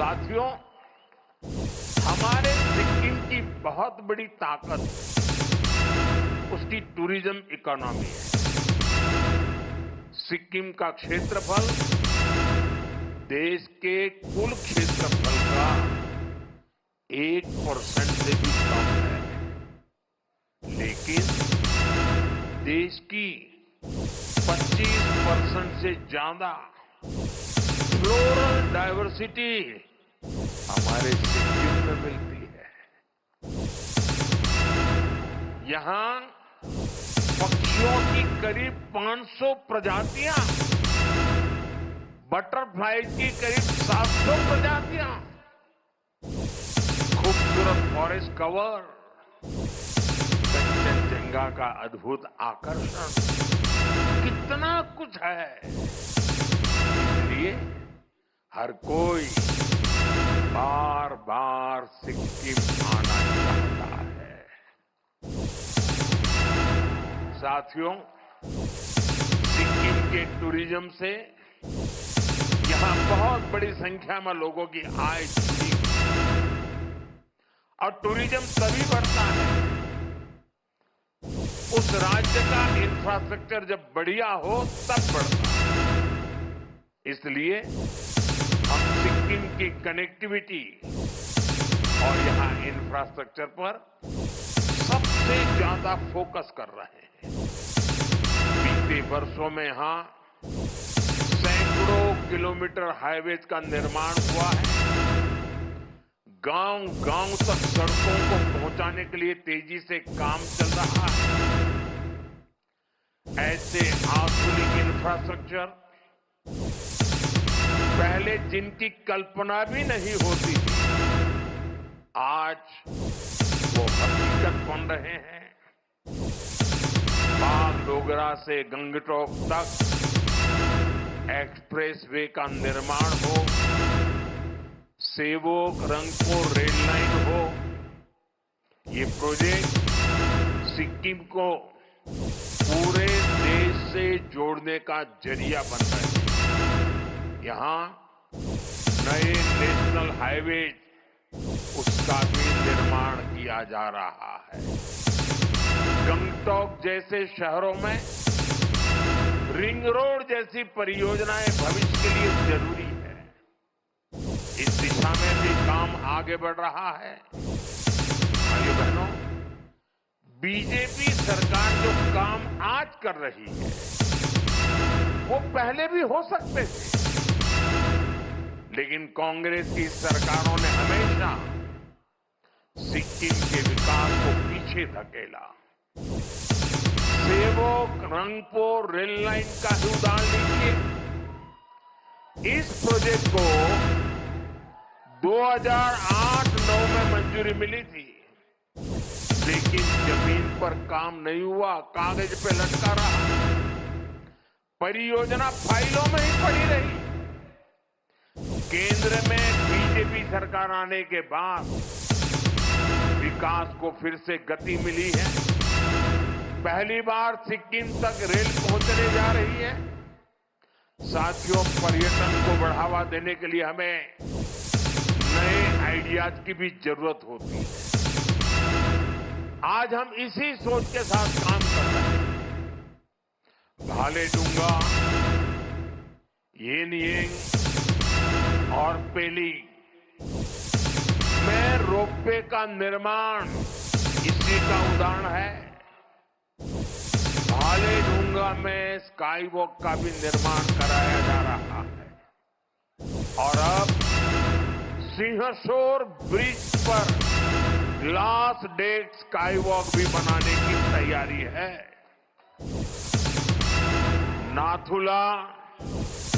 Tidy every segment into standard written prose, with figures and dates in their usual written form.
साथियों, हमारे सिक्किम की बहुत बड़ी ताकत उसकी टूरिज्म इकोनॉमी है। सिक्किम का क्षेत्रफल देश के कुल क्षेत्रफल का 1% से भी कम है, लेकिन देश की 25% से ज्यादा फ्लोरल डाइवर्सिटी हमारे सिक्किम में मिलती है। यहां पक्षियों की करीब 500 प्रजातियां, बटरफ्लाई की करीब 700 प्रजातियां, खूबसूरत फॉरेस्ट कवर, कंचनजंगा का अद्भुत आकर्षण, कितना कुछ है। इसलिए हर कोई बार बार सिक्किम आना चाहता है। साथियों, सिक्किम के टूरिज्म से यहां बहुत बड़ी संख्या में लोगों की आय जुड़ी और टूरिज्म तभी बढ़ता है उस राज्य का इंफ्रास्ट्रक्चर जब बढ़िया हो तब बढ़ता है। इसलिए हम सिक्किम की कनेक्टिविटी और यहां इंफ्रास्ट्रक्चर पर सबसे ज्यादा फोकस कर रहे हैं। बीते वर्षों में यहां सैकड़ों किलोमीटर हाईवेज का निर्माण हुआ है। गांव-गांव तक सड़कों को पहुंचाने के लिए तेजी से काम चल रहा है। ऐसे आधुनिक इंफ्रास्ट्रक्चर पहले जिनकी कल्पना भी नहीं होती थी, आज वो हकीकत बन रहे हैं। बागडोगरा से गंगटोक तक एक्सप्रेसवे का निर्माण हो, सेवोक रंगपुर रेल लाइन हो, ये प्रोजेक्ट सिक्किम को पूरे देश से जोड़ने का जरिया बन रहे हैं। यहां नए नेशनल हाईवे उसका भी निर्माण किया जा रहा है। गंगटोक जैसे शहरों में रिंग रोड जैसी परियोजनाएं भविष्य के लिए जरूरी है। इस दिशा में भी काम आगे बढ़ रहा है। भाइयों बहनों, बीजेपी सरकार जो काम आज कर रही है वो पहले भी हो सकते थे, लेकिन कांग्रेस की सरकारों ने हमेशा सिक्किम के विकास को पीछे धकेला। सेवोक रंगपुर रेल लाइन का ही उदाहरण लीजिए। इस प्रोजेक्ट को 2008-9 में मंजूरी मिली थी, लेकिन जमीन पर काम नहीं हुआ, कागज पे लटका रहा। परियोजना फाइलों में ही पड़ी रही। केंद्र में बीजेपी सरकार आने के बाद विकास को फिर से गति मिली है। पहली बार सिक्किम तक रेल पहुंचने जा रही है। साथियों, पर्यटन को बढ़ावा देने के लिए हमें नए आइडियाज की भी जरूरत होती है। आज हम इसी सोच के साथ काम कर रहे हैं। भालेडुंगा, येनयेंग और पेली में रोपवे का निर्माण इसी का उदाहरण है। भालेडुंगा में स्काई वॉक का भी निर्माण कराया जा रहा है और अब सिंहशोर ब्रिज पर ग्लास डेक स्काई वॉक भी बनाने की तैयारी है। नाथुला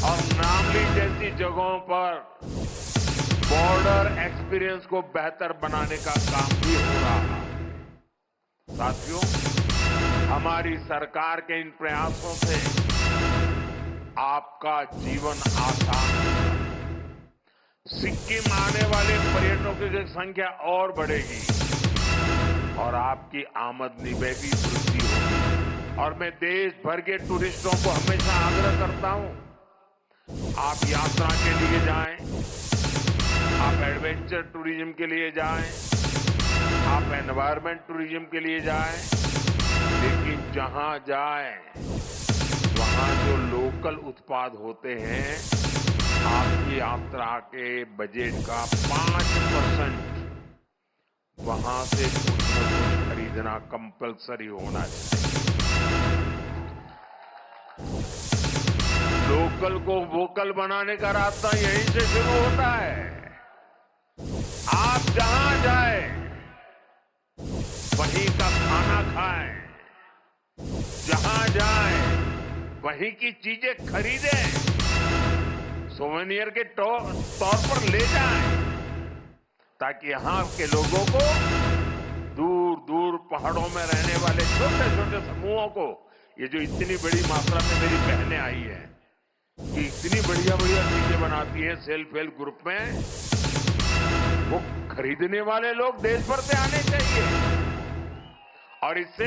और नामली जैसी जगहों पर बॉर्डर एक्सपीरियंस को बेहतर बनाने का काम भी हो रहा है। साथियों, हमारी सरकार के इन प्रयासों से आपका जीवन आसान होगा। सिक्किम आने वाले पर्यटकों की संख्या और बढ़ेगी और आपकी आमदनी में भी वृद्धि होगी। और मैं देश भर के टूरिस्टों को हमेशा आग्रह करता हूं, आप यात्रा के लिए जाएं, एडवेंचर टूरिज्म के लिए जाएं, आप एनवायरमेंट टूरिज्म के लिए जाएं, लेकिन जहां जाएं वहां जो लोकल उत्पाद होते हैं, आपकी यात्रा के बजट का 5% वहां से कुछ न कुछ खरीदना कंपलसरी होना चाहिए। लोकल को वोकल बनाने का रास्ता यहीं से शुरू होता है। आप जहां जाएं, वहीं का खाना खाएं, जहां जाएं, वहीं की चीजें खरीदें, सोवेनियर के तौर पर ले जाएं, ताकि यहां के लोगों को, दूर दूर पहाड़ों में रहने वाले छोटे छोटे समूहों को, ये जो इतनी बड़ी मात्रा में मेरी बहनें आई हैं, कि इतनी बढ़िया बढ़िया चीजें बनाती हैं सेल्फ हेल्प ग्रुप में, वो खरीदने वाले लोग देश भर से आने चाहिए और इससे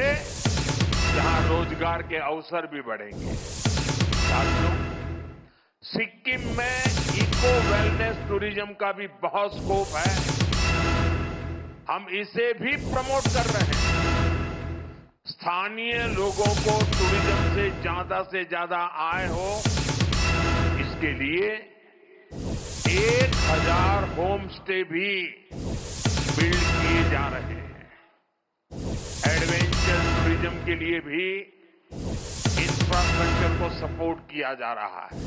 यहां रोजगार के अवसर भी बढ़ेंगे। साथियों, सिक्किम में इको वेलनेस टूरिज्म का भी बहुत स्कोप है। हम इसे भी प्रमोट कर रहे हैं। स्थानीय लोगों को टूरिज्म से ज्यादा आय हो, इसके लिए 1000 होम स्टे भी बिल्ड किए जा रहे हैं। एडवेंचर टूरिज्म के लिए भी इंफ्रास्ट्रक्चर को सपोर्ट किया जा रहा है।